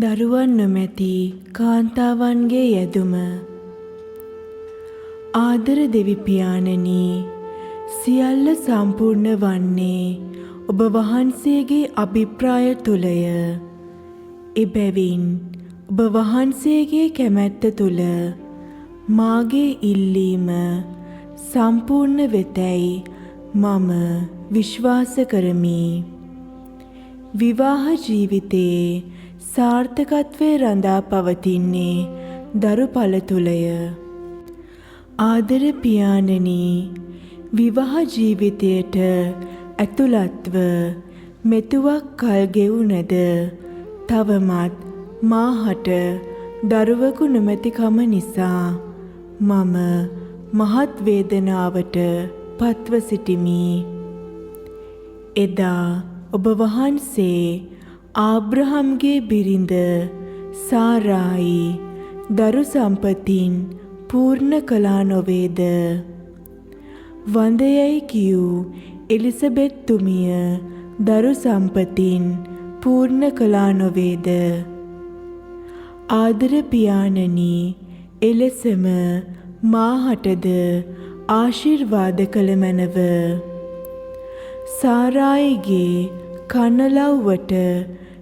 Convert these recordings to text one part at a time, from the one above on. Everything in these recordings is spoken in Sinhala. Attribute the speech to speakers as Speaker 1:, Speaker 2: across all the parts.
Speaker 1: දරුවන් නොමැති කාන්තාවන්ගේ යැදුම. ආදර දෙවි පියාණනි, සියල්ල සම්පූර්ණ වන්නේ ඔබ වහන්සේගේ අභිප්‍රාය තුලය. එබැවින් ඔබ වහන්සේගේ කැමැත්ත තුල මාගේ ඉල්ලීම සම්පූර්ණ වෙතැයි මම විශ්වාස කරමි. විවාහ ජීවිතයේ සාර්ථකත්වය රඳා පවතින්නේ දරුඵල තුලය. ආදර පියාණනි, විවාහ ජීවිතයට ඇතුළත්ව මෙතුවක් කල් ගෙවුනද තවමත් මාහට දරුවෙකු නොමැතිකම නිසා මම මහත් වේදනාවට පත්ව සිටිමි. එදා ඔබ වහන්සේ ආබ්‍රහම්ගේ බිරිඳ සාරායි දරු සම්පතින් පූර්ණ කළා නොවේද? වඳයයි කියූ එලිසබෙත් තුමිය දරු සම්පතින් පූර්ණ කළා නොවේද? ආදර පියාණනි, එලෙසම මාහටද ආශිර්වාද කළ මැනව. සාරායිගේ කනලව්වට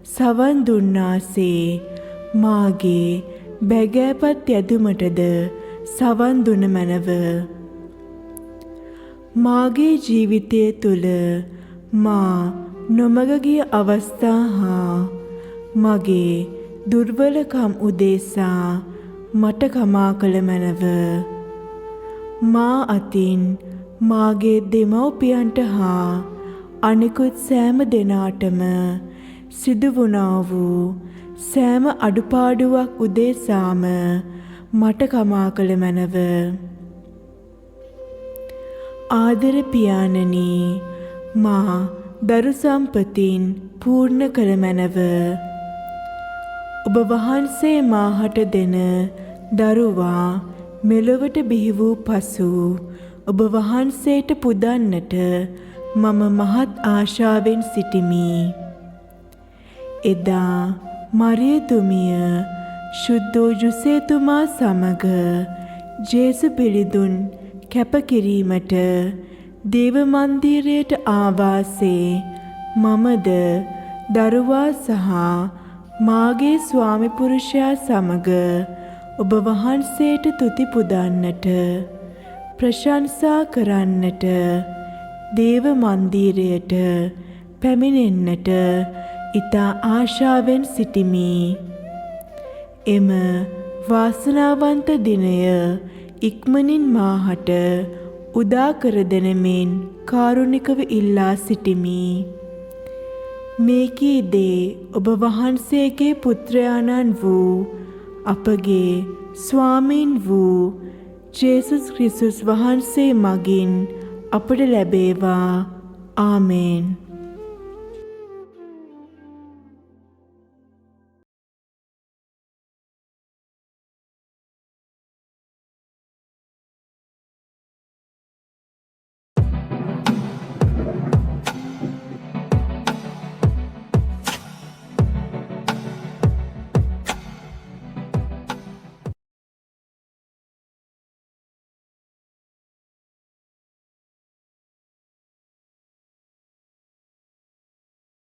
Speaker 1: සවන් දුන්නාසේ මාගේ බැගෑපත් යැදුමටද සවන් දුන මැනව. මාගේ ජීවිතය තුළ මා නොමග ගිය අවස්ථා හා මගේ දුර්වලකම් උදෙසා මට කමා කළ මැනව. මා අතින් මාගේ දෙමව්පියන්ට හා අනිකුත් සෑම දෙනාටම සිදු වුණා වූ සෑම අඩුපාඩුවක් උදෙසාම මට කමා කළ මැනව. ආදර පියාණනි, මා දරු සම්පතින් පූර්ණ කළ මැනව. ඔබ වහන්සේ මාහට දෙන දරුවා මෙලොවට බිහි වූ පසු ඔබ වහන්සේට පුදන්නට මම මහත් ආශාවෙන් සිටිමි. එදා මරියතුමිය ශුද්ධෝ ජුසේතුමා සමග ජේසු පිළිදුන් කැපකිරීමට දේව මන්දිරයට ආවාසේ මමද දරුවා සහ මාගේ ස්වාමි පුරුෂයා සමග ඔබ වහන්සේට තුති පුදන්නට ප්‍රශංසා කරන්නට දේව මන්දිරයට පැමිණෙන්නට ඉතා ආශාවෙන් සිටිමි. එම වාසනාවන්ත දිනය ඉක්මනින් මාහට උදා කර දෙනමින් කාරුණිකව ඉල්ලා සිටිමි. මේකී දේ ඔබ වහන්සේගේ පුත්‍රයාණන් වූ අපගේ ස්වාමීන් වූ ජේසුස් ක්‍රිස්තුස් වහන්සේ මගින් අපට ලැබේවා. ආමේන්.